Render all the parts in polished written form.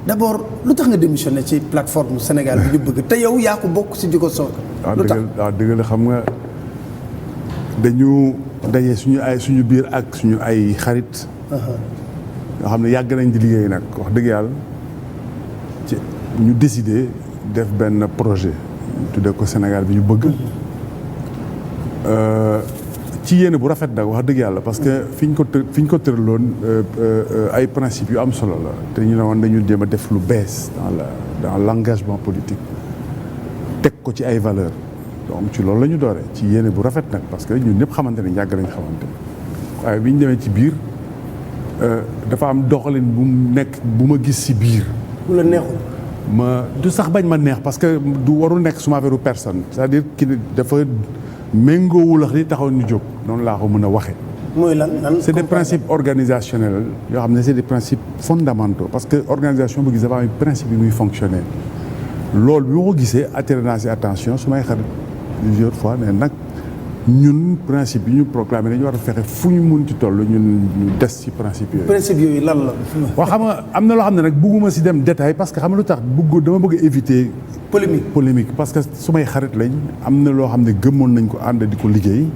d'abord lu tax nga démissionné ci plateforme Sénégal bi ñu bëgg te yow yaa ko bokk si di ko soog. lu tax waaw dëgg la xam nga dañu daje suñu biir ak suñu ay xarit. yoo xam ne yàgg nañ di liggéey nag wax dëgg yàlla ci ñu décidé def benn projet tuddee ko Sénégal bi ñu bëgg. ci yéene bu rafet nag wax dëgg yàlla parce que fi ñu ko tëraloon ay principes yu am solo la te ñu ne woon dañu jéem a def lu bees dans l'engagement politique teg ko ci ay valeurs donc ci loolu la ñu dooree ci yéene bu rafet nag parce que ñun ñëpp xamante ne yàgg nañ xamante waaye bi ñu demee ci biir dafa am doxalin bu mu nekk bu ma gis ci biir. bu la neexul. du sax bañ ma neex parce que du warul nekk suma affaire personne c'est-à-dire ki dafa. méngoowul ak li taxaw ñu jóg noonu laa ko mën a waxee. mooy lan c'est des principes organisationnels yoo xam ne c'est des principes fondamentaux parce que organisation bu gis dafa am principe yi muy fonctionner loolu bi ma ko gisee attiré naa si attention su may xarit plusieurs fois mais nag ñun principe yi ñu proclamé dañu war a fexe fu ñu mun ci toll ñun ñu des ci principe yooyu. principe yooyu lan la. waaw xam nga am na loo xam ne nag bugguma si dem détail parce que xam nga lu tax dama bëgg éviter. polémique parce que su may xarit lañ am na loo xam ne gëmmoon nañ ko ànd di ko liggéey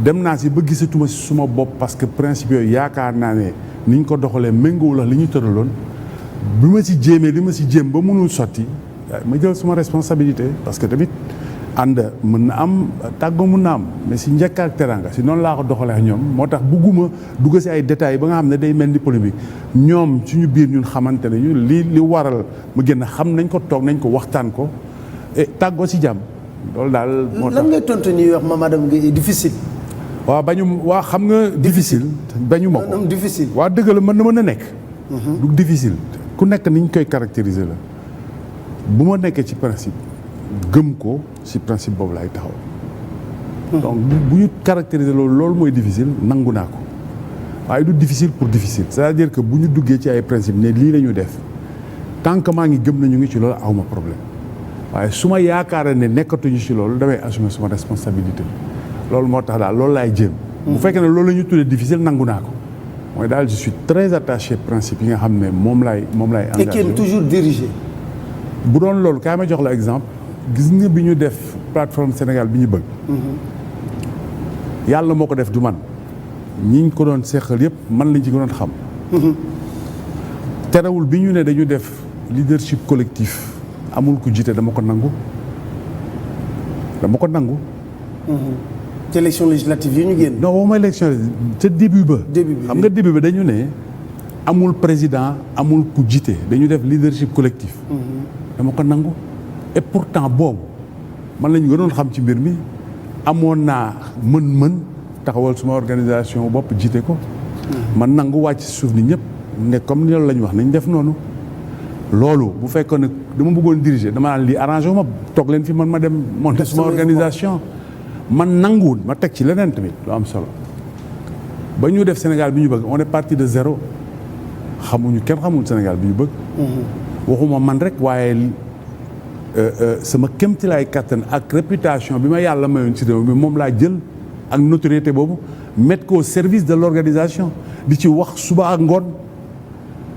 dem naa si ba gisatuma si suma bopp parce que principe yooyu yaakaar naa ne ni ñu ko doxalee méngoowul la li ñu tëraloon bi ma si jéemee li ma si jéem ba mënul sotti ma jël suma responsabilité parce que tamit ànd mën na am tàggoo mën na am mais si njëkk ak teranga si noonu laa ko doxalee ak ñoom moo tax bugguma dugg si ay détails ba nga xam ne day mel ni polémique ñoom suñu biir ñun xamante ne ñu li waral mu génn xam nañ ko toog nañ ko waxtaan ko et tàggoo si jàmm loolu daal. moo tax lan ngay tontu ñuy wax Mamadou Gueye difficile. waaw waa xam nga. difficile bañu ma ko difficile. waa dëgg la mën na nekk. du difficile ku nekk ni ñu koy caractériser la bu ma nekkee ci principe. gëm ko ci principe boobu laay taxaw. donc bu ñu caractériser loolu mooy difficile nangu naa ko waaye du difficile pour difficile. c'est-à-dire que bu ñu duggee ci ay principe ne lii la ñu def tant que maa ngi gëm na ñu ngi ci loolu awma problème waaye su ma yaakaaree ne nekkatuñu ci loolu damay assumer suma responsabilité loolu moo tax daal loolu laay jéem. bu fekkee ne loolu la ñu tuddee difficile nangu naa ko mooy daal je suis très attaché principe yi nga xam ne moom laay engagé. et qui est toujours dirigé. bu doon loolu kaay ma jox la exemple. gis nga bi ñu def plateforme Sénégal bi ñu bëgg. yàlla moo ko def du man ñi ñu ko doon seqal yëpp man lañ ci gënoon xam. terewul bi ñu ne dañu def leadership collectif amul ku jiite dama ko nangu. ci élection législative yi ñu génn. non waxuma élection ca début ba. xam nga début ba dañu ne amul président amul ku jiite dañu def leadership collectif. dama ko nangu. et pourtant boobu man la ñu gënoon xam ci mbir mi amoon naa mën-mën taxawal suma organisation bopp jiite ko. man nangu wàcc suuf ni ñëpp ne comme ni loolu la ñu wax nañ def noonu. loolu bu fekkoon ne dama bëggoon diriger dama naan lii arrangé wu ma toog leen fi man ma dem monter suma organisation. man nanguwul ma teg ci leneen tamit lu am solo ba ñu def Sénégal bi ñu bëgg on est parti de zéro kenn xamul Sénégal bi ñu bëgg. waxuma man rek waaye. sama kéemtilaay kattan ak réputation bi ma yàlla mayoon ci réew mi moom laa jël ak notoriété boobu mettre ko au service de l'organisation di ci wax suba ak ngoon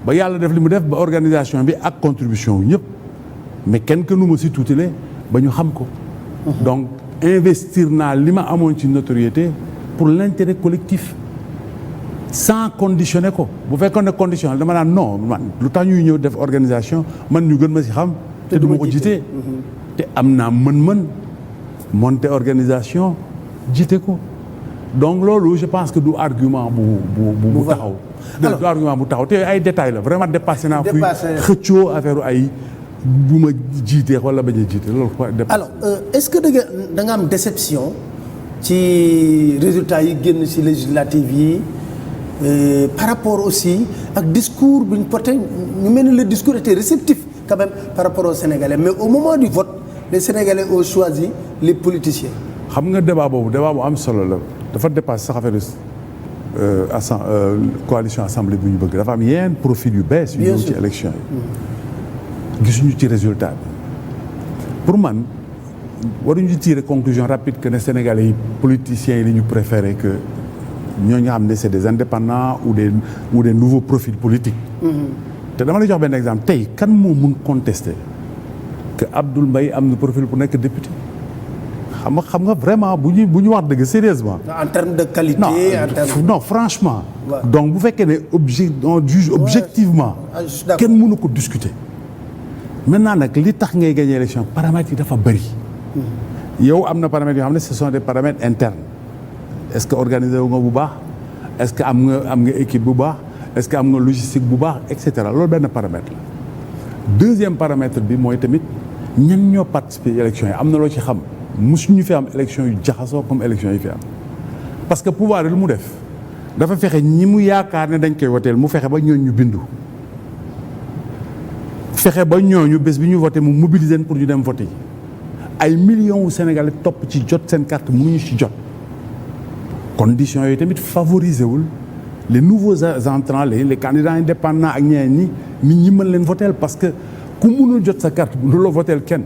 ba yàlla def li mu def ba organisation bi ak contribution wu ñëpp mais kenn nu ma si tuutile ba ñu xam ko. donc investir naa li ma amoon ci notoriété pour l'intérêt collectif sans conditionner ko bu fekkoon ne condition dama naan non man lu tax ñuy ñëw def organisation man ñu gën ma si xam. te du ma ko jiite te am naa mën-mën monter organisation jiite ko donc loolu je pense que du argument bu taxaw. du argument bu taxaw te ay détails la vraiment dépassé naa. fuy xëccoo affaire ay bu ma jiitee wala bañ a jiite loolu. alors est-ce que da nga am déception ci résultats yi génn ci législative yi par rapport aussi ak discours bi ñu porté ñu mel ni le discours était réceptif. quand même par rapport aux Sénégalais mais au moment du vote les Sénégalais ont choisi les politiciens. xam nga débat bu am solo la dafa dépassé sax affaire coalition assemblée bu ñu bëgg dafa am yenn profil yu bees. yu ñëw ci élection yi. gisuñu ci résultat bi pour man waruñu tirer conclusion rapide que ne Sénégalais yi politiciens yi la ñu préféré que ñooñu nga xam ne c'est des indépendants ou des nouveaux profils politiques. te dama lay jox benn exemple tey kan moo mun contester que Abdoul Mbaye am na profil pour nekk député xam nga vraiment bu ñu wax dëgg sérieusement. en termes de qualité. non franchement. Ouais. Donc bu fekkee ne on juge objectivement. Ouais. kenn mënu ko discuter. maintenant nag li tax ngay gagner élection paramètres yi dafa bëri. yow am na paramètres yoo xam ne ce sont des paramètres internes. est-ce que organisé wu nga bu baax est-ce que am nga équipe bu baax est-ce que am nga logistique bu baax et cetera loolu benn paramètre la. deuxième paramètre bi mooy tamit ñan ñoo participer élection yi am na loo ci xam mosuñu fi am élection yu jaxasoo comme élection yi fi am. parce que pouvoir lu mu def dafa fexe ñi mu yaakaar ne dañ koy woteel mu fexe ba ñooñu ñu bindu fexe ba ñooñu bés bi ñu voté mu mobiliser pour ñu dem voté yi ay millions wu Sénégalais topp ci jot seen carte mënuñu ci jot. conditions yooyu tamit favoriser wul les nouveaux entrants les candidats indépendants ak ñeneen ñi mën leen voteel parce que ku mënul jot sa carte bu la voteel kenn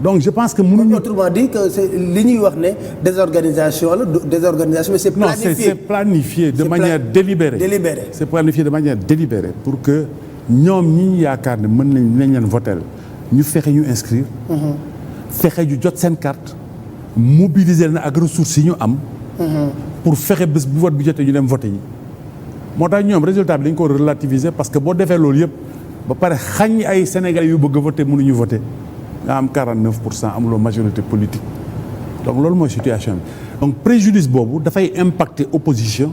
donc je pense que mënuñu. autrement dit que c'est li ñuy wax ne désorganisation la désorganisation mais c'est planifié. Non, c'est planifié de manière délibérée. C'est planifié de manière délibérée pour que ñoom ñi yaakaar ne mën nañ leen voteel ñu fexe ñu inscrire. fexe ñu jot seen carte mobiliser na ak ressources yi ñu am. pour fexe bés bu vote bi jotee ñu dem voté yi moo tax ñoom résultat bi dañ ko relativiser parce que boo defee loolu yëpp ba pare xañ ay Sénégalais yu bëgg a voté mënuñu voté nga am 49% amuloo majorité politique donc loolu mooy situation bi donc préjudice boobu dafay impacter opposition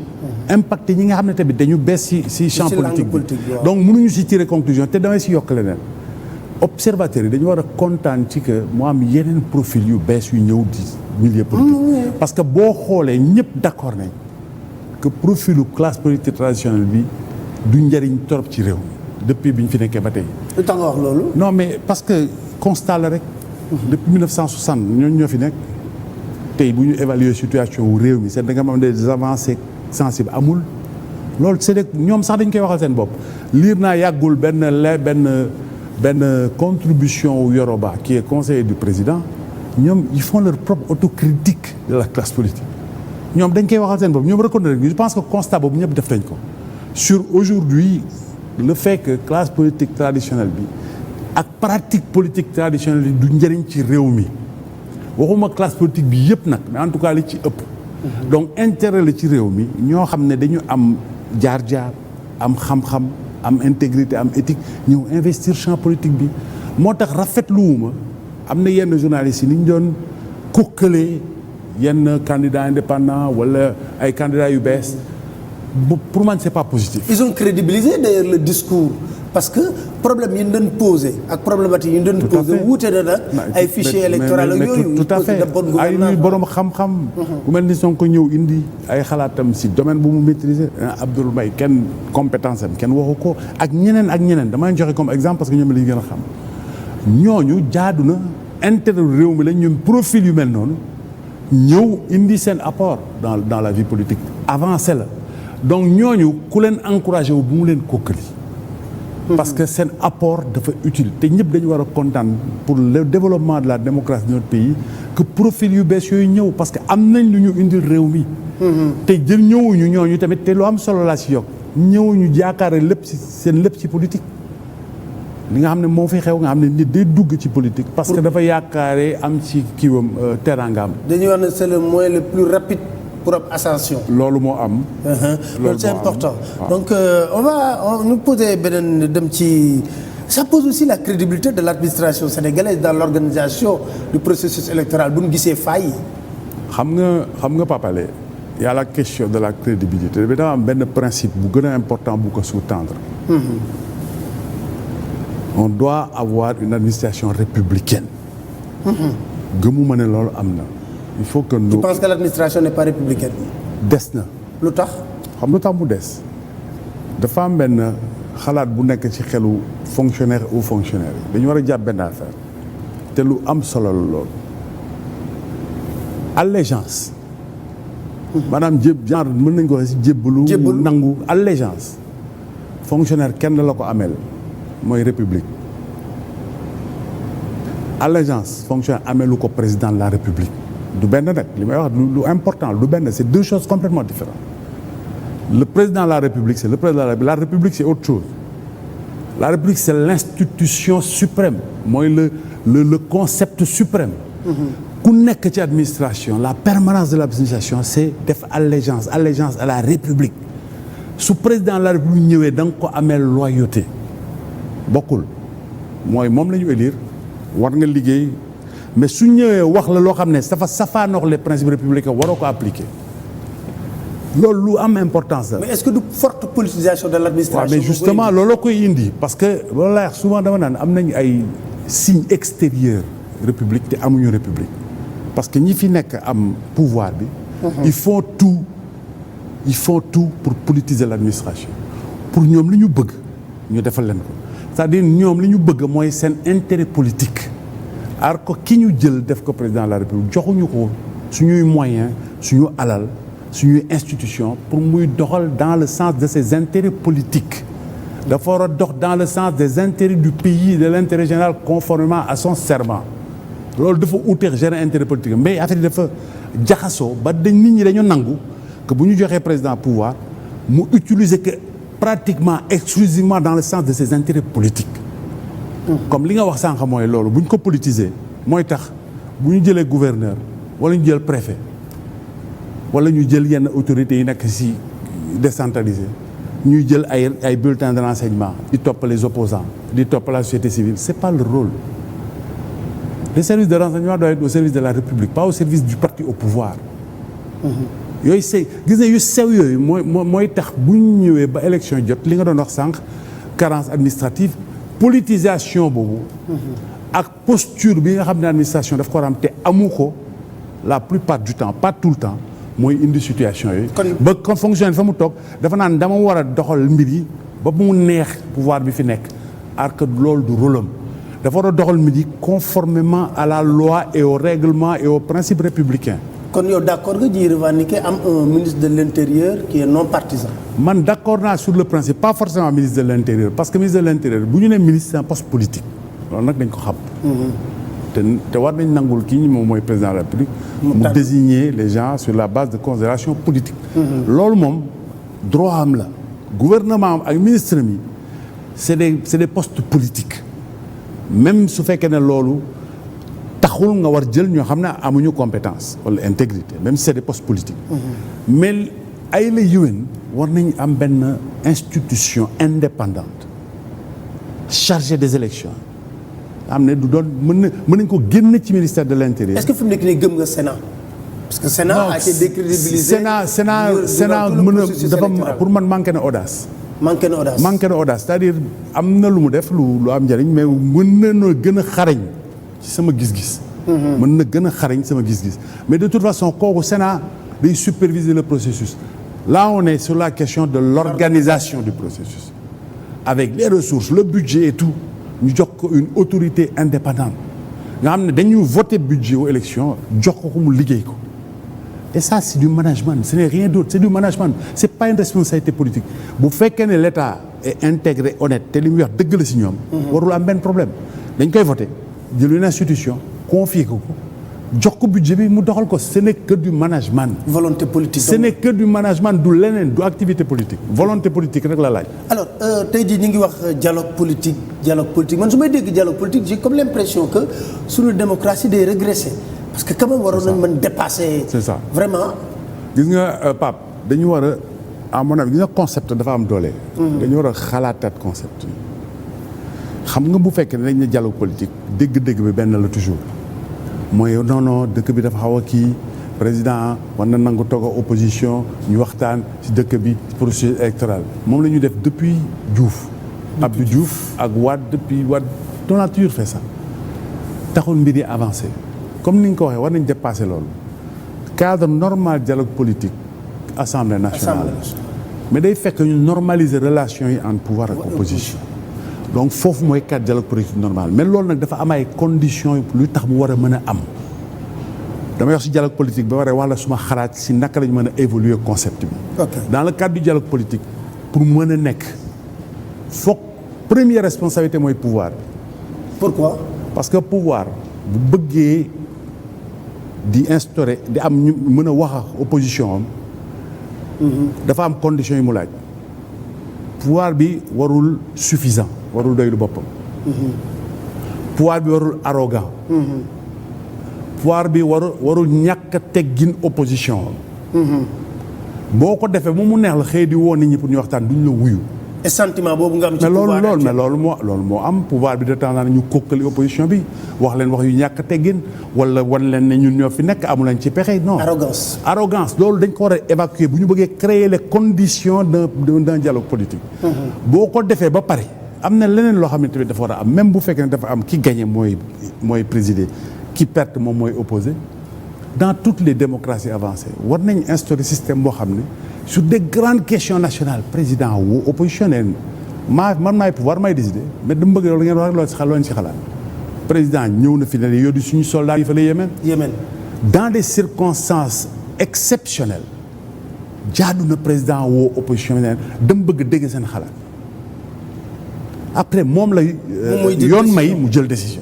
impacter ñi nga xam ne tamit dañu bees ci champ politique bi donc mënuñu ci tirer conclusion te damay ci yokk leneen observateurs yi dañu war a kontaan ci que mu am yeneen profil yu bees yu ñëw di milieu politique parce que boo xoolee ñëpp d'accord nañ que profilu classe politique traditionnelle bi du njëriñ torop ci réew mi depuis bi ñu fi nekkee ba tey. lu tax nga wax loolu. non mais parce que constat la rek. depuis 1960 ñoo fi nekk tey bu ñu évaluer situation wu réew mi c'est da nga am des avancées sensibles amul loolu c'est ñoom sax dañ koy waxal seen bopp liir naa yàggul benn contribution wu Yoroba qui est conseiller du président ñoom ils font leur propre autocritique de la classe politique ñoom dañ koy waxal seen bopp ñoom reconnaître je pense que constat boobu ñëpp def nañ ko sur aujourd'hui le fait que classe politique traditionnelle bi ak pratique politique traditionnelle yi du njëriñ ci réew mi waxuma classe politique bi yëpp nag mais en tout cas li ci ëpp donc intérêt la ci réew mi ñoo xam ne dañu am jaar-jaar am xam-xam am intégrité am éthique ñëw investir champ politique bi moo tax rafetluwuma am na yenn journalistes yi ni ñu doon kokkalee yenn candidats indépendants wala ay candidats yu bees pour man c'est pas positif. Ils ont crédibilisé d'ailleurs le discours parce que problème yi ñu doon posé ak problématique yi ñu doon posé wuute na nag ay fichiers électoraux yooyu tout à fait ay ñuy borom xam-xam bu mel ni Sonko ñëw indi ay xalaatam si domaine bu mu maîtriser Abdoul Mbaye kenn compétence am kenn waxu ko ak ñeneen damay joxe comme exemple parce que ñoom la ñu gën a xam ñooñu jaadu na intérêt réew mi la ñun profil yu mel noonu ñëw indi seen apport dans la vie politique avancé la donc ñooñu ku leen encouragé wu bu mu leen kokkali parce que seen apport dafa utile te ñëpp dañu war a kontaan pour le développement de la démocratie de notre pays que profil yu bees yooyu ñëw parce que am nañ lu ñu indil réew mi te jël ñëwuñu ñooñu tamit te lu am solo laa si yokk ñëwuñu jaakaare lépp si seen lépp ci politique li nga xam ne moo fi xew nga xam ne nit day dugg ci politique parce que dafa yaakaare am ci kiiwam teraangaam dañuy wax ne c'est le moyen le plus rapide pour ab ascension. loolu moo am. loolu c'est important. Donc on va nous poser beneen dem ci ça pose aussi la crédibilité de l'administration sénégalaise dans l'organisation du processus électoral bu ñu gisee failles. xam nga Pape Alé y a la question de la crédibilité bi dafa am benn principe bu gën a important bu ko sous-tendre. On doit avoir une administration républicaine. gëmuma ne loolu am na. il faut que nous. Tu penses que l'administration n'est pas républicaine. des na. lu tax. xam lu tax mu des dafa am benn xalaat bu nekk ci xelu fonctionnaire ou fonctionnaire yi dañu war a jàpp benn affaire te lu am solo la loolu. allégeance. maanaam genre mën nañu ko waxee ci jébbalu. nangu allégeance. fonctionnaire kenn la ko ameel mooy république. allégeance fonctionnaire ameelu ko président de la république. du benn nag li may wax lu important du benn c'est deux choses complètement différentes le président de la république c'est le président de la république c'est autre chose La République, c'est l'institution suprême mooy le concept suprême. ku nekk ci administration la permanence de l'administration c'est def allégeance à la République su président de la République ñëwee da nga ko amee loyauté bokkul mooy moom la ñu élire war nga liggéey mais su ñëwee wax la loo xam ne dafa safaanox les principes républicains waroo ko appliquer loolu lu am importance la. mais est-ce que du forte politisation de l'administration. waaw mais justement looloo koy indi parce que loolu laa wax souvent dama naan am nañu ay signes extérieurs république te amuñu république parce que ñi fi nekk am pouvoir bi. ils font tout pour politiser l'administration pour ñoom li ñu bëgg ñu defal leen ko c'est-à-dire ñoom li ñu bëgg mooy seen intérêt politique. alors que ki ñu jël def ko président de la république joxuñu ko suñuy moyens suñu alal suñuy institution pour muy doxal dans le sens de ses intérêts politiques dafa war a dox dans le sens des intérêts du pays de l'intérêt général conformément à son serment loolu dafa uteex gérer intérêt politique mais affaire yi dafa jaxasoo ba nit ñi dañu nangu que bu ñu joxee président pouvoir mu utiliser que pratiquement exclusivement dans le sens de ses intérêts politiques comme li nga wax sànq mooy loolu bu ñu ko politiser mooy tax bu ñu jëlee gouverneur wala ñu jël préfet wala ñu jël yenn autorités yi nekk ci décentralisé ñuy jël ay bulletins de renseignement di topp les opposants di topp la société civile c'est pas le rôle. Les services de renseignement doivent être au service de la République pas au service du parti au pouvoir. yooyu c'est gis nga yu sew yooyu mooy tax bu ñu ñëwee ba élection jot li nga doon wax sànq carence administrative politisation boobu. ak posture bi nga xam ne administration daf ko war a am te amu ko la plupart du temps pas tout le temps mooy indi situation yooyu. ba kon fonctionnaire fa mu toog dafa naan dama war a doxal mbir yi ba mu neex pouvoir bi fi nekk alors que loolu du rôle am dafa war a doxal mbir yi conformément à la loi et au règlement et aux principes républicains. kon yow d'accord nga ji revendiquer am un ministre de l'intérieur qui est non partisan. man d'accord naa sur le principe pas forcément ministre de l'intérieur parce que ministre de l'intérieur bu ñu nee ministre c'est un poste politique loolu nag dañ ko xam. te war nañ nangul kii moom mooy président de la République. mu désigner les gens sur la base de considérations politiques. loolu moom droit am la. gouvernement am ak ministre mi c'est des postes politiques même su fekkee ne loolu. taxul nga war jël ñoo xam ne amuñu compétence wala intégrité même si c'est des postes politiques. mais ay la yéwén war nañ am benn institution indépendante chargée des élections am ne du doon mën nañ ko génn ci ministère de l'intérieur. est-ce que fi mu nekk nii gëm nga Sénat. parce que Sénat a été décrédibilisé. Sénat mën a dafa pour man manqué na audace. manqué na audace c'est-à-dire am na lu mu def lu am njëriñ mais mën na gën a xarañ. ci sama gis-gis. mën na gën a xarañ sama gis-gis mais de toute façon kooku Sénat day superviser le processus là on est sur la question de l'organisation du processus avec les ressources le budget et tout ñu jox ko une autorité indépendante nga xam ne dañu voter budget aux élections jox ko mu liggéey ko et ça c'est du management ce n'est rien d'autre c'est du management c'est pas une responsabilité politique bu fekkee ne l'État est intégré honnête te li muy wax dëgg la ci ñoom warul am benn problème dañ koy voter jël une institution confier ko jox ko budget bi mu doxal ko ce n'est que du management. volonté politique ce n'est que du management du leneen du activité politique volonté politique rek la laaj. alors tey jii ñu ngi wax dialogue politique man su may dégg dialogue politique j'ai comme l'impression que suñu démocratie day régresser parce que quand même waroon nañ mën dépasser. c'est ça vraiment. gis nga Pape dañu war a à mon avis gis nga concept dafa am doole. dañu war a xalaataat concept yi. xam nga bu fekkee ne dañ ne dialogue politique dégg-dégg bi benn la toujours mooy non dëkk bi dafa xaw a kii président war na nangu toog a opposition ñu waxtaan ci dëkk bi processus électoral moom la ñu def depuis Diouf. Abdou Diouf ak Wade depuis Wade on a toujours fait ça taxul mbir yi avancé comme ni nga ko waxee war nañ dépasser loolu cadre normal dialogue politique assemblée nationale mais day fekk ñu normaliser relations yi entre pouvoir ak opposition. donc foofu mooy cadre dialogue politique normal mais loolu nag dafa am ay conditions lu tax mu war a mën a am damay wax ci dialogue politique ba waree wax la suma xalaat ci naka lañ mën a évoluer concept bi. dans le cadre du dialogue politique pour mën a nekk foog première responsabilité mooy pouvoir bi. pourquoi. parce que pouvoir bu bëggee di instaurer di am ñu mën a wax ak opposition am. dafa am conditions yi mu laaj. pouvoir bi warul suffisant. warul doylu boppam. pouvoir bi warul arrogant. pouvoir bi warul ñàkk a teggin opposition. boo ko defee mu neex la xëy di woo nit ñi pour ñu waxtaan duñ la wuyu. et sentiment boobu nga am ci pouvoir mais loolu moo am pouvoir bi de temps en temps ñu kokkali opposition bi wax leen wax yu ñàkk a teggin wala wan leen ne ñun ñoo fi nekk amu leen ci pexe non. arrogance loolu dañ ko war a évacuer bu ñu bëggee créer les conditions d'un dialogue politique. boo ko defee ba pare am na leneen loo xam ne tamit dafa war a am même bu fekkee ne dafa am ki gagné mooy présider ki perte moom mooy opposé dans toutes les démocraties avancées war nañ instaurer système boo xam ne sur des grandes questions nationales président wu opposition ne man maay pouvoir maay décider mais dama bëgg loolu ngeen wax rek loolu ci xalaat président ñëw na fi ne yow di suñu soldats yi fa la Yémen dans des circonstances exceptionnelles jaadu na président woo opposition ne dama bëgg dégg seen xalaat après moom lay yoon may mu jël décision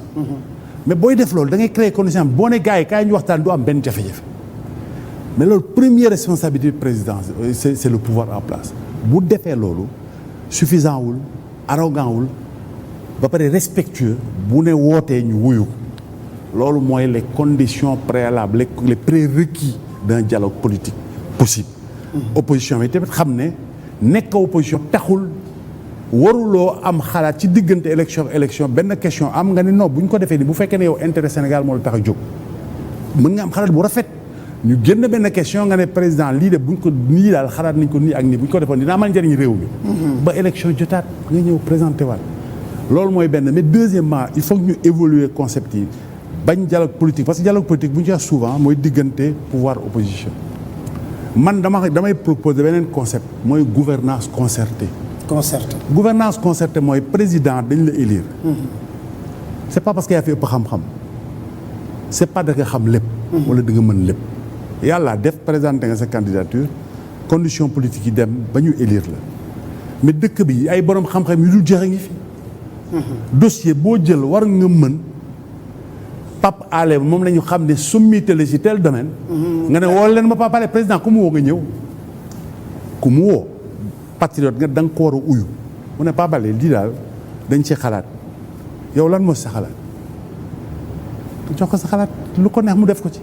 mais booy def loolu da ngay créer condition boo ne gars yi kaay ñu waxtaan du am benn jafe-jafe mais loolu première responsabilité président c'est le pouvoir en place bu defee loolu suffisant wul arrogant wul ba pare respectueux bu ne wootee ñu wuyu loolu mooy les conditions préalables les prérequis d'un dialogue politique possible opposition bi tamit xam ne nekk opposition taxul waruloo am xalaat ci diggante élection benn question am nga ni non bu ñu ko defee ni bu fekkee ne yow intérêt Sénégal moo la tax a jóg mën nga am xalaat bu rafet ñu génn benn question nga ne président lii de buñ ko nii daal xalaat nañ ko nii ak nii bu ñu ko defoon dinaa mën njëriñ réew mi ba élection jotaat nga ñëw présenté waat loolu mooy benn mais deuxièmement il faut que ñu évoluer concept yi bañ dialogue politique parce que dialogue politique bu ñu ci wax souvent mooy diggante pouvoir opposition man damay proposer beneen concept mooy gouvernance concertée gouvernance concertée mooy président dañ la élire c'est pas parce que yaa fi ëpp xam-xam c'est pas da nga xam lépp wala da nga mën lépp yàlla def présenté nga sa candidature condition politique yi dem ba ñu élire la mais dëkk bi ay borom xam-xam yu dul jeex a ngi fi dossier boo jël war nga mën Pape Alé moom la ñu xam ne sommité la ci tel domaine nga ne woo leen ma Pape Alé président ku mu woo nga ñëw ku mu woo patriote nga da nga ko war a uyu mu ne Pape Alé lii daal dañ ci xalaat yow lan moo sa xalaat jox ko sa xalaat lu ko neex mu def ko ci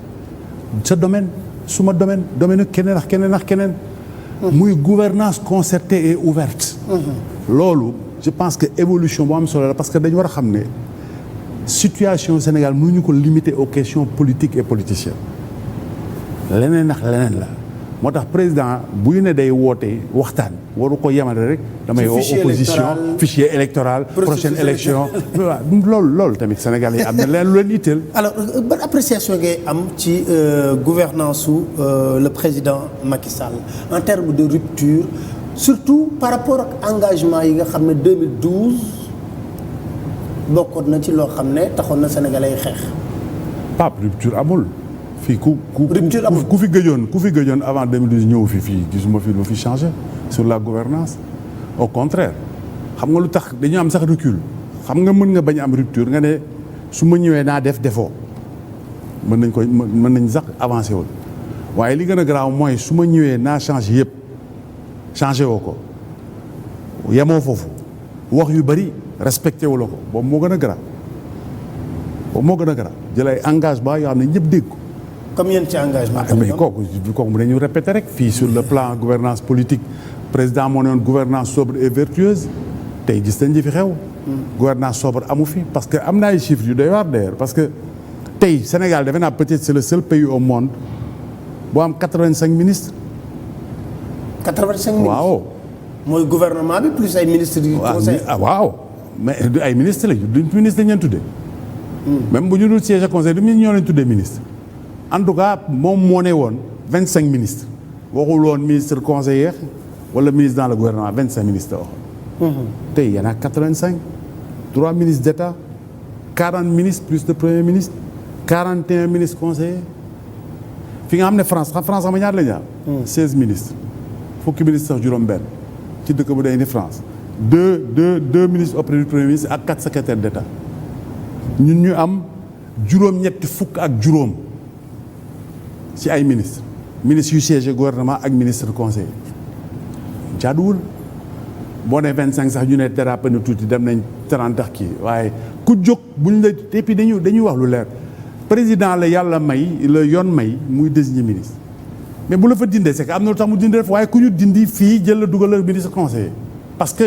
sa domaine suma domaine keneen ak keneen muy gouvernance concertée et ouverte loolu je pense que évolution bu am solo la parce que dañu war a xam ne situation Sénégal mënuñu ko limiter aux questions politiques et politiciennes leneen ak leneen la moo tax président buy ne day woote waxtaan waru ko yemale rek damay woo opposition fichier électoral prochaine élection loolu tamit Sénégal yi am na leen lu leen itteel. alors ban appréciation ngay am ci gouvernance su le président Macky Sall en termes de rupture surtout par rapport ak engagement yi nga xam ne 2012 bokkoon na ci loo xam ne taxoon na Sénégalais yi xeex. Pape rupture amul. fii ku fi gëjoon avant 2012 ñëw fii gisuma fi lu fi changé sur la gouvernance au contraire xam nga lu tax dañu am sax recul xam nga mën nga bañ am rupture nga ne su ma ñëwee naa def défaut mën nañ sax avancé wul waaye li gën a garaaw mooy su ma ñëwee naa changé yëpp changé woo ko yemoo foofu wax yu bari respecté wu la ko boobu moo gën a garaaw jël ay engagement yoo xam ne ñëpp dégg ko. comme yéen ci engagement. mais kooku mu dañu répété rek fii sur le plan gouvernance politique président moo ne woon gouvernance sobre et vertueuse tey gis nañ fi xew. gouvernance sobre amu fi parce que am na ay chiffres yu doy waar d'ailleurs parce que tey Sénégal defe naa peut-être c'est le seul pays au monde boo am 85 ministres. 85 ministres waaw. mooy gouvernement bi plus ay ministres du conseil. waaw mais ay ministres lañu duñ ministre dañ leen tuddee. même bu ñu dul siège conseil du ñoo leen tuddee ministre. en tout cas moom moo ne woon 25 ministres waxul woon ministre conseiller wala ministre dans le gouvernement 25 ministres wax. tey y en a 85 3 ministres d'État 40 ministres plus de premier ministre 41 ministres conseillers fi nga xam ne France xam nga ñaar la ñu am. 16 ministres fukki ministres sax juróom-benn ci dëkk bu day ni France deux ministres auprès du premier ministre ak 4 secrétaires d'État ñun ñu am juróom-ñetti fukk ak juróom. ci ay ministres yu siège gouvernement ak ministre conseiller jaaduwul boo nee 25 sax ñu ne dérapé na tuuti dem nañ 30 ak kii waaye ku jóg buñ la et puis dañuy wax lu leer président la yàlla may la yoon may muy désigner ministre mais bu la fa dindee c'est que am na lu tax mu dindee waaye ku ñu dindi fii jël la dugal la ministre conseiller parce que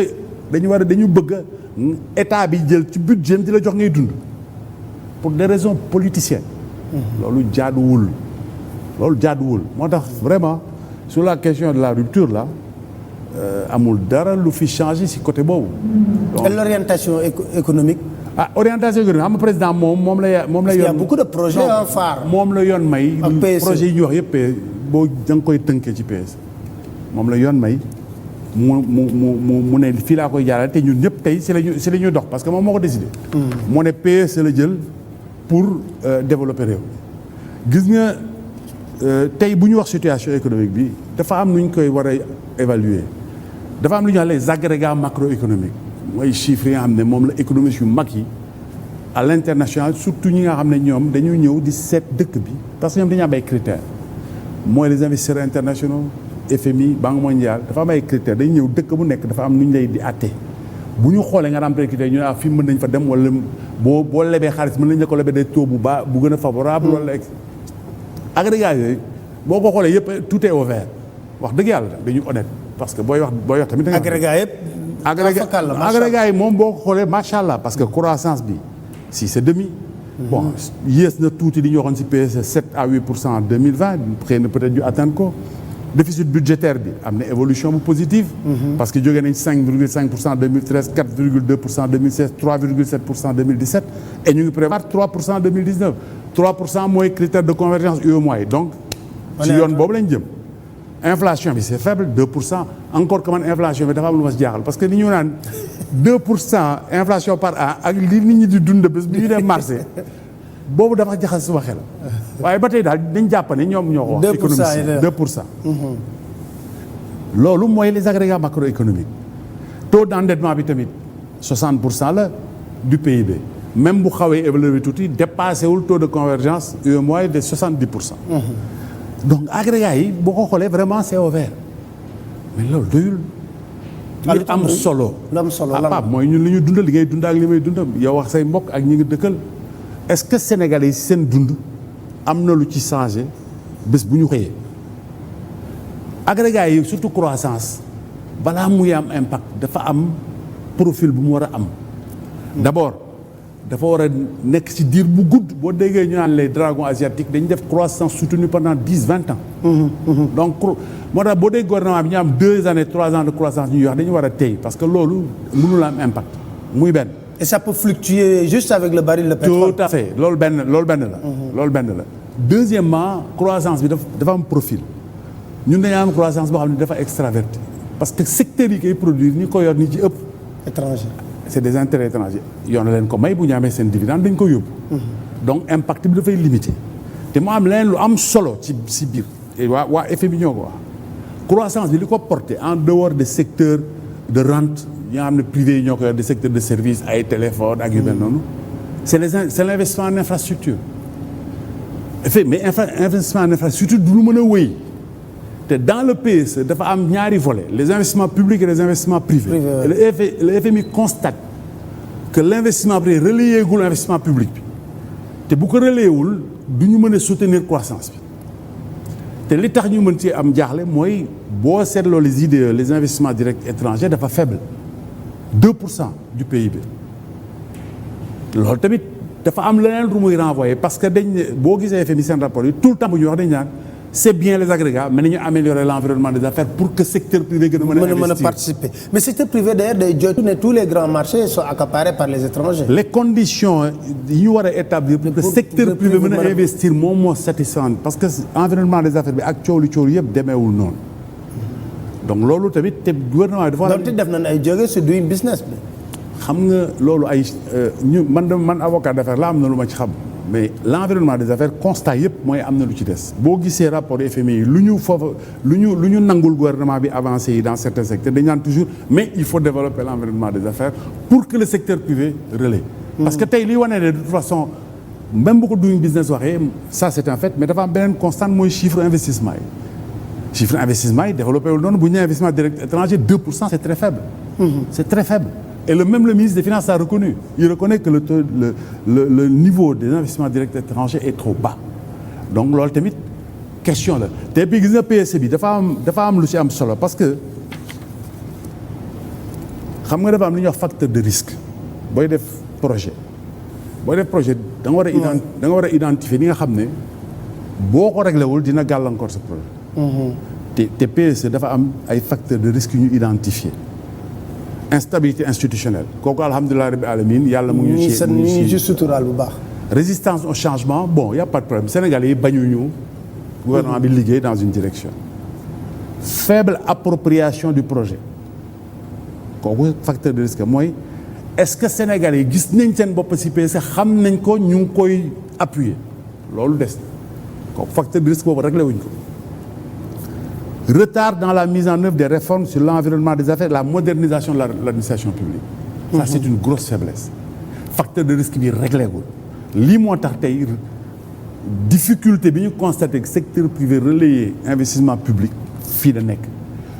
dañu bëgg état bi jël ci budget di la jox ngay dund pour des raisons politiciennes. loolu jaaduwul moo tax vraiment sur la question de la rupture là amul dara lu fi changé ci côté boobu. donc l'orientation économique. orientation économique xam nga président moom la yoon. il y a beaucoup de projets en phare. moom la yoon may. ak PSE projet yi ñu wax yëpp boo da nga koy tënkee ci PSE. moom la yoon may mu ne fii laa koy jaarale te ñun ñëpp tey si la ñuy dox parce que moom moo ko décidé. moo ne PSE la jël pour développer réew. gis nga tey bu ñu wax situation économique bi dafa am nu ñu koy war a évaluer dafa am lu ñuy wax les agrégats macroéconomiques mooy chiffres yi nga xam ne moom la économistes yu mag yi à l'international surtout ñi nga xam ne ñoom dañu ñëw di seet dëkk bi parce que ñoom dañu am ay critères mooy les investisseurs internationaux FMI Banque mondiale dafa am ay critères dañu ñëw dëkk bu nekk dafa am nu ñu lay di àtte bu ñu xoolee nga remplir critères ñu ne fii mën nañ fa dem wala boo lebee xaalis mën nañ la ko lebee des taux bu gën a favorable wala agrégats yooyu boo ko xoolee yëpp tout est ouvert wax dëgg yàlla dañu honnête parce que booy wax tamit. agrégats yëpp. agrégats yi moom boo ko xoolee macha allah parce que croissance bi si c'est demi. bon yées na tuuti li ñu waxoon si PSE 7 à 8% en 2020 xëy na peut-être ñu atteindre ko. déficit budgétaire bi am na évolution bu positive. parce que jógee nañ 5,5% 2013 4,2% 2016 3,7% 2017 et ñu ngi prévoir 3% 2019 3% mooy critère de convergence UEMOA donc. ci yoon boobu lañ jëm. inflation bi c'est faible 2% encore que man inflation bi dafa am lu ma si jaaxal parce que ni ñu naan 2% inflation par an ak li nit ñi di dund bés bi ñu dem marché boobu dafa jaxal suma xel waaye ba tey daal dañ jàpp ne ñoom ñoo ko wax. économiste 2%. loolu mooy les agrégats macroéconomiques taux d'endettement bi tamit 60% la du PIB même bu xawee évolué tuuti dépassé wul taux de convergence UEMOA de 70%. donc agrégats yi boo ko xoolee vraiment c'est ouvert mais loolu doyul. li am solo. Pape mooy ñun li ñu dundal li ngay dund ak li may dundal yow wax say mbokk ak ñi ngi dëkkal est-ce que Sénégalais yi seen dund am na lu ci changé bés bu ñu xëyee. agrégats yi surtout croissance balaa muy am impact dafa am profil bu mu war a am. d'abord dafa war a nekk ci diir bu gudd boo déggee ñu naan les dragons asiatiques dañu def croissance soutenue pendant 10-20 ans. donc moo tax boo dégg gouvernement bi ñu am 2 années 3 ans de croissance ñuy wax dañu war a tey parce que loolu mënul am impact muy benn. et ça peut fluctuer juste avec le baril de pétrole. tout à fait loolu benn la. loolu benn la. deuxièmement croissance bi dafa am profil ñun dañu am croissance boo xam ne dafa extraverti parce que secteur yi koy produire ñi ko yor ni ci ëpp. étranger. c'est des intérêts étrangers yoon na leen ko may bu ñu amee seen dividende dañ ko yóbbu. donc impact bi dafay limité. te mu am leneen lu am solo ci biir waa FMI ñoo ko wax croissance bi li ko porté en dehors des secteurs de rente yi nga xam ne privé yi ñoo ko yor des secteurs de services ay téléphone ak yu mel noonu c'est l'investissement en infrastructure. mais investissement en infrastructure du lu mën a wéy te dans le PSE dafa am ñaari volets les investissements publics et les investissements privés. Le FMI constate que l'investissement privé relayé gul investissement public bi te bu ko relayé wul du ñu mën a soutenir croissance bi te li tax ñu mën ci am jaaxle mooy boo seetloo les IDE les investissements directs étrangers dafa faible 2% du PIB loolu tamit dafa am leneen lu muy renvoyer parce que boo gisee FMI seen rapport yi tout le temps bu ñu wax dañ naan c'est bien les agrégats mais nañu améliorer l'environnement des affaires pour que secteur privé gën a mën a participer mais secteur privé d'ailleurs day joytu ne tous les grands marchés sont accaparés par les étrangers. les conditions yi ñu war a établir pour que secteur privé mën a investir moom moo satisfaisant parce que environnement des affaires bi ak coow li yëpp demeewul noonu donc loolu tamit te gouvernement bi dafa war a. donc def nañ ay jóge sur doing business bi. xam nga loolu ay man avocat d'affaires la am na lu ma ci xam. mais l'environnement des affaires constat yëpp mooy am na lu ci des boo gisee rapport FMI yi lu ñu nangul gouvernement bi avancé yi dans certains secteurs dañ naan toujours mais il faut développer l'environnement des affaires pour que le secteur privé relaie. parce que tey liy wane ne de toute façon même bu ko doing business waxee ça c'est un fait mais dafa am beneen constante mooy chiffre investissement yi développé wul noonu bu ñu nee investissement direct étranger 2% c'est très faible. c'est très faible Et le ministre des Finances a reconnu. Il reconnaît que le niveau des investissements directs étrangers est trop bas. Donc loolu tamit question la te puis gis nga PSE bi dafa am lu ci am solo parce que xam nga dafa am lu ñuy wax facteur de risque booy def projet da nga war a identifier li nga xam ne boo ko réglé wul dina gàllankoor sa projet. te PSE dafa am ay facteurs de risque yu ñu identifier. Instabilité institutionnelle kooku alhamdulilah rabbi alamin yàlla mu ngi ci suturaal bu baax. Résistance au changement bon y a pas de problème Sénégalais yi bañuñu gouvernement bi liggéey dans une direction. Faible appropriation du projet kooku facteur de risque mooy est-ce que Sénégalais yi gis nañ seen bopp ci PSE xam nañ ko ñu ngi koy appuyer loolu des kooku facteur de risque boobu réglé wuñ ko. Retard dans la mise en œuvre des réformes sur l'environnement des affaires, la modernisation de l'administration publique. Ça, c'est une grosse faiblesse. Facteur de risque bi réglé wul lii moo tax tey difficulté bi ñu constaté que secteur privé relayé investissement public fii la nekk.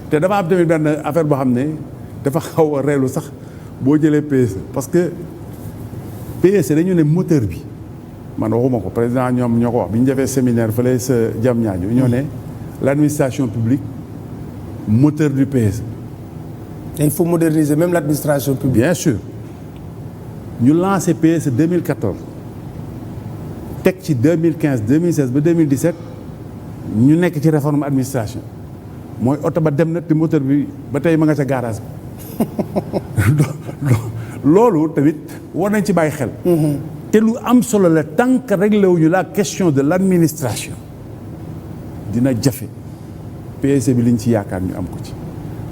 te dafa am tamit benn affaire boo xam ne dafa xaw a reelu sax boo jëlee PSE parce que PSE dañu ne moteur bi man waxuma ko président ñoom ñoo ko wax bi ñu defee séminaire fële sa Diamniadio ñoo ne. L'administration publique, moteur du PSE. Il faut moderniser même l'administration publique. Bien sûr. Ñu lancé PSE 2014 teg ci 2015 2016 ba 2017 ñu nekk ci réforme administration mooy oto ba dem na te moteur bi ba tey ma nga ca garage bi loolu tamit war nañ ci bàyyi xel. te lu am solo la tant que réglé wuñu la question de l'administration. dina jafe PSE bi liñ ci yaakaar ñu am ko ci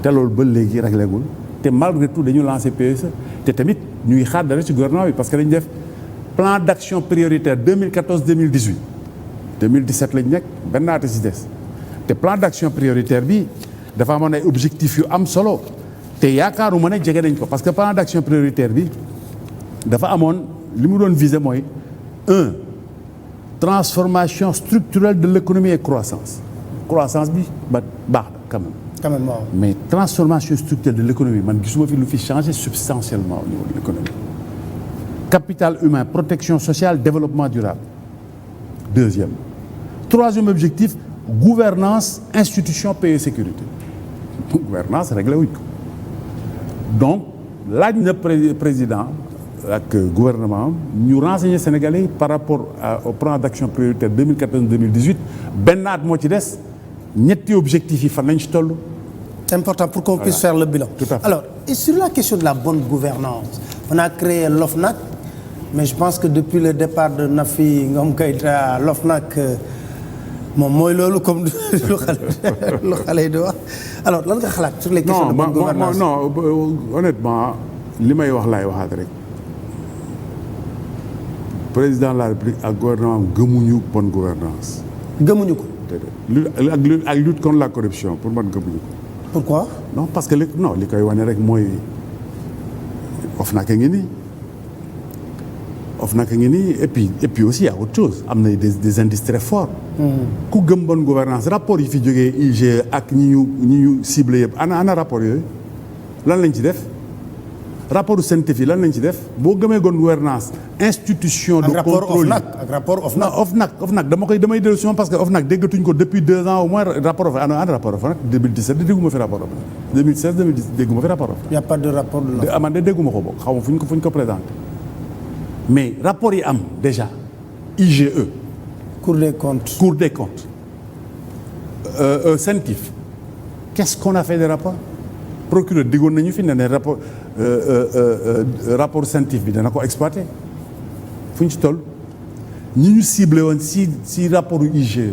te loolu ba léegi réglé gul te malgré tout dañu lancé PSE te tamit ñuy xaar dara ci gouvernement bi parce que dañu def plan d'action prioritaire 2014 2018 2017 lañ nekk benn naata ci des te plan d'action prioritaire bi dafa amoon ay objectifs yu am solo te yaakaaruma ne jege nañ ko parce que plan d'action prioritaire bi dafa amoon li mu doon viser mooy transformation structurelle de l'économie et croissance bi ba baax na quand même waaw. mais transformation structurelle de l'économie man gisuma fi lu fi changer substantiellement au niveau de l'économie. Capital humain, protection sociale, développement durable. Deuxième. Troisième objectif, gouvernance, institution, paix et sécurité. Gouvernance réglé wuñ ko donc laaj na président ak gouvernement ñu renseigner Sénégalais par rapport au plan d'action prioritaire 2014-2018 benn at moo ci des ñetti objectifs yi fan lañ ci toll. C'est important pour qu'on puisse faire le bilan. Tout à fait. Alors, et sur la question de la bonne gouvernance, on a créé l'OFNAC, mais je pense que depuis le départ de Nafi Ngom Keïta, l'OFNAC moom mooy loolu comme lu xale yi di wax. Alors lan nga xalaat sur les questions de bonne gouvernance? Non honnêtement li may wax laay waxaat rek président de la République ak gouvernement gëmuñu bonne gouvernance. gëmuñu ko. ak lutte contre la corruption pour man gëmuñu ko. Pourquoi? Non parce que li koy wane rek mooy OFNAC a ngi nii et puis aussi y a autre chose am na des indices très forts. ku gëm bonne gouvernance rapport yi fi jógee IGE ak ñi ñu ciblé yëpp ana rapport yooyu lan lañ ci def rapport du CNTF lan lañ ci def boo gëmee bonne gouvernance institution de contrôle ak rapport OFNAC damay dellu si moom parce que OFNAC déggatuñ ko depuis 2 ans au moins rapport ana rapport OFNAC 2017 dégguma fi rapport OFNAC 2016 2017 dégguma fi rapport OFNAC. y a pas de rapport de la. man de dégguma ko bokk xaw ma fu ñu ko présenté mais rapport yi am déjà IGE. Cour des comptes. CENTIF. Qu'est-ce qu'on a fait des rapports? Procureur diggoon nañu fi ne rapport CENTIF bi dana ko exploité fu ñu ci toll ñi ñu ciblé woon si rapport IGE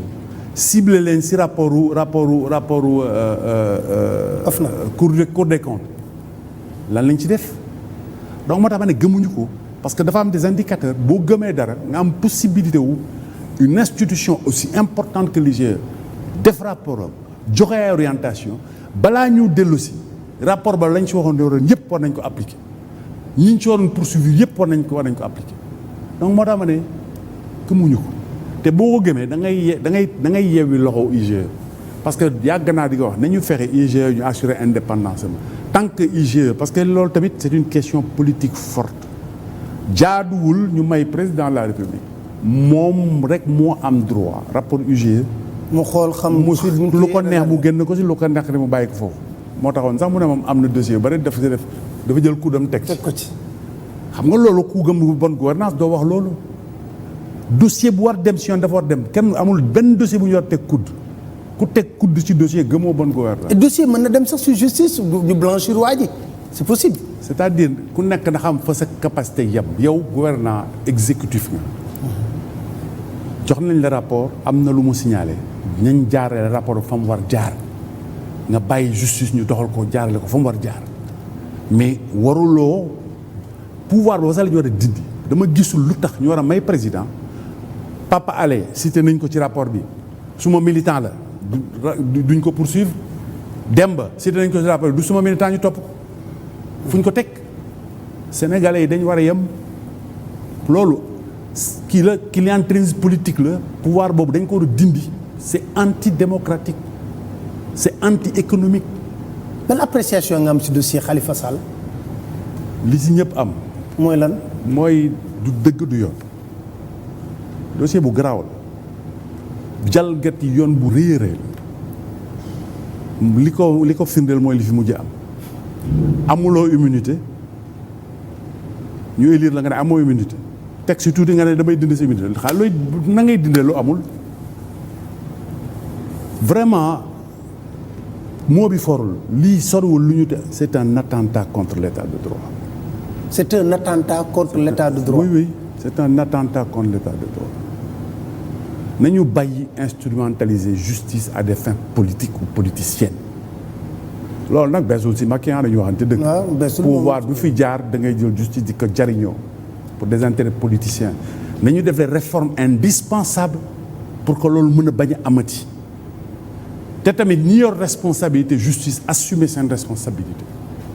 ciblé leen si rapport Cour des comptes lan lañ ci def donc moo tax ma ne gëmuñu ko parce que dafa am des indicateurs boo gëmee dara nga am possibilité wu une institution aussi importante que l'IGE def rapport am joxe ay orientation balaa ñu dellu si rapport ba lañ ci waxoon ne yëpp war nañ ko appliquer ñi ñu ci waroon poursuivre yëpp war nañ ko appliquer donc moo tax ma ne gëmuñu ko te boo ko gëmee da ngay yewwi loxo IGE parce que yàgg naa di ko wax nañu fexe IGE ñu assurer indépendance am tant que IGE parce que loolu tamit c'est une question politique forte jaaduwul ñu may président de la République moom rek moo am droit rapport IGE mu xool xam lu ko neex mu génn ko si lu ko neex mu bàyyi ko foofu moo taxoon sax mu ne moom am na dossier bari dafa jël kuddam teg ko ci xam nga loolu ku gëm bonne gouvernance doo wax loolu dossier bu war dem si yoon dafa war dem kenn amul benn dossier bu ñu war teg kudd ku teg kudd ci dossier gëmoo bonne gouvernance. dossier mën na dem sax sur justice ñu blanchir waa ji c'est possible. c'est-à-dire ku nekk na xam fa sa capacité yem yow gouvernant exécutif nga jox nañ la rapport am na lu mu signalé nañ jaarale rapport fa mu war jaar nga bàyyi justice ñu doxal ko jaarale ko fa mu war jaar mais waruloo pouvoir boobu sax la ñu war a dindi dama gisul lu tax ñu war a may président Papa Alé cité nañ ko ci rapport bi suma militant la duñ ko poursuivre Demba cité nañ ko ci rapport bi du suma militant ñu topp ko fu ñu ko teg sénégalais yi dañ war a yem loolu kii la clientélisme politique la pouvoir boobu dañ ko war a dindi c'est antidémocratique c'est anti-économique. ban appréciation nga am ci dossier Khalifa Sall. li ci ñëpp am. mooy lan. mooy du dëgg du yoon dossier bu garaaw la jalgati yoon bu rëy a rëy li ko firndeel mooy li fi mujj am amuloo immunité ñu élire la nga ne amoo immunité teg si tuuti nga ne damay dindi sa immunité xaaral looy na ngay dindee lu amul vraiment moo bi forul lii soriwul lu ñu te c'est un attentat contre l'état de droit. C'est un attentat contre l'état de droit. Oui, c'est un attentat contre l'état de droit. nañu bàyyi instrumentaliser justice à des fins politiques ou politiciennes loolu nag beesul si Macky dañu waxante dëgg. pouvoir du fi jaar da ngay jël justice di ko jariñoo pour des intérêts politiciens nañu def des réformes indispensables pour que loolu mën a bañ a amati te tamit ñi yor responsabilité justice assumer seen responsabilité.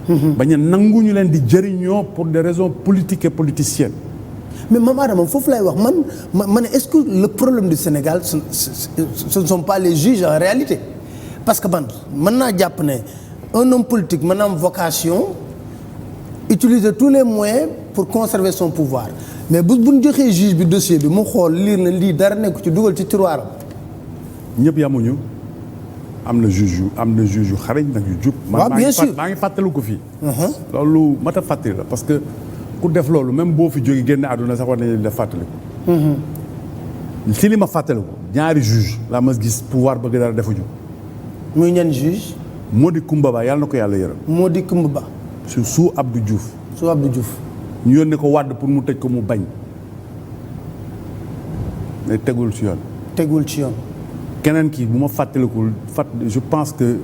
bañ a nangu ñu leen di jëriñoo pour des raisons politiques et politiciennes. mais Mame Adama foofu lay wax man est-ce que le problème du Sénégal ce ne sont pas les juges en réalité parce que mën naa jàpp ne un homme politique mën na am vocation utiliser tous les moyens pour conserver son pouvoir mais bu ñu joxee juge bi dossier bi mu xool lire na lii dara nekk ci dugal ci tiroiram. ñëpp yamuñu am na juge yu xarañ nag yu jub. waaw bien sûr maa ngi fàttalu ko fii. loolu mat a fàttali la parce que ku def loolu même boo fi jógee génn àdduna sax war nañu def fàttali ko. si li ma fàttali ko ñaari juge laa mas gis pouvoir bëgg dara defuñu. muy ñan juge. Mody Coumba Ba yàlla na ko yàlla yërëm. Mody Coumba Ba. sous Abdou Diouf. sous Abdou Diouf. ñu yónnee ko Wade pour mu tëj ko mu bañ. mais tegul ci yoon. tegul ci yoon. keneen kii bu ma fàttalikul je pense que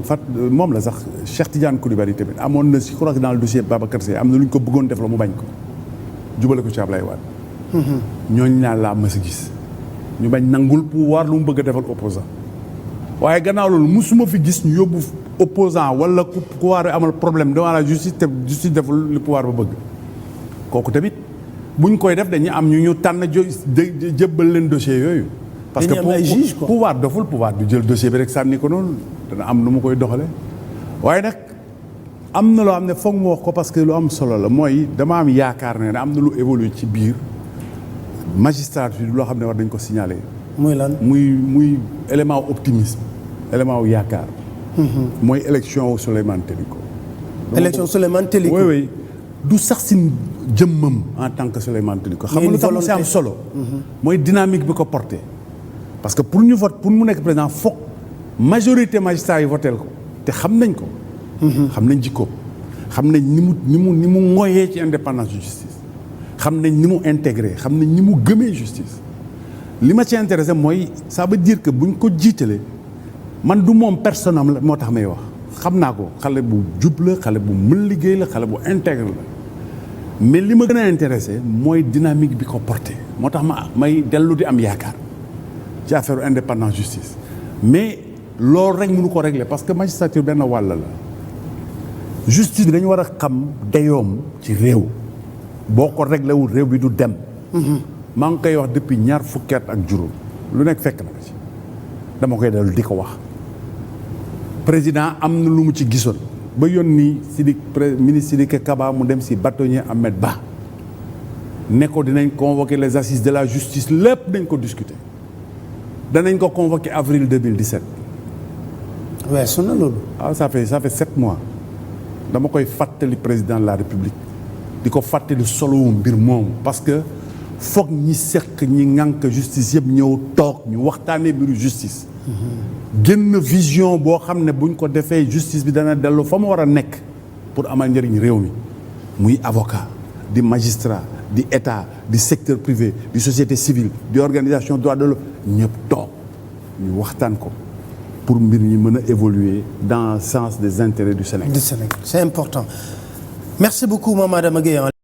moom la sax Cheikh Tidiane Coulibaly tamit amoon na si crois que dans le dossier Babacar Seye am na lu ñu ko bëggoon def la mu bañ ko jubale ko ci Ablaye Wade. ñooñu ñaan laa mës a gis ñu bañ nangul pouvoir lu mu bëgg a defal opposant waaye gannaaw loolu musuma fi gis ñu yóbbu opposant wala ku war a amal problème devant la justice te justice deful li pouvoir ba bëgg kooku tamit buñ koy def dañuy am ñu tànn jëbbal leen dossier yooyu. parce que pouvoir doful pouvoir du jël dossier bi rek sànni ko noonu dana am nu mu koy doxale waaye nag am na loo xam ne foog mu wax ko parce que lu am solo la mooy dama am yaakaar ne am na lu évolué ci biir magistrature loo xam ne war dañ ko signaler. muy lan muy élément optimisme élément wu yaakaar. mooy élection wu Souleymane Teliko. élection Souleymane Teliko. oui du sax si jëmmam en tant que Souleymane Teliko. xam nga lu tax mu si am solo. mooy dynamique bi ko porté. parce que pour ñu vote pour mu nekk président foog majorité magistrat yi voteel ko te xam nañ ko. xam nañ jikko xam nañ ni mu ngoyee ci indépendance de justice xam nañ ni mu intégré xam nañ ni mu gëmee justice. li ma ci intéressé mooy ça veut dire que buñ ko jiitalee man du moom personne am la moo tax may wax xam naa ko xale bu jub la xale bu mën liggéey la xale bu intégré la mais li ma gën a intéressé mooy dynamique bi ko porté moo tax may dellu di am yaakaar. ci affaire indépendance justice mais loolu rek mënu ko régler parce que magistrature benn wàll la justice bi dañu war a xam dayoom ci réew boo ko réglé wul réew bi du dem. maa ngi koy wax depuis ñaar fukki at ak juróom lu nekk fekk na ko ci dama koy dellu di ko wax président am na lu mu ci gisoon ba yónni ministre Sidiki Kaba mu dem si bâtonnier Ahmed Ba ne ko dinañ convoquer les assises de la justice lépp dañ ko discuter danañ ko convoquer avril 2017. weesu na loolu. ah ça fait 7 mois dama koy fàttali président de la république di ko fàttali solo mbir moomu parce que foog ñi seq ñi ŋànk justice yëpp ñëw toog ñu waxtaanee mbiru justice. génn vision boo xam ne buñ ko defee justice bi dana dellu fa mu war a nekk pour amal njëriñ réew mi muy avocat di magistrat di état di secteur privé di société civile di organisation droit de l'homme ñëpp toog ñu waxtaan ko pour mbir ñi mën a évoluer dans le sens des intérêts du Sénégal. C'est important. Merci beaucoup Mame Adama Gueye.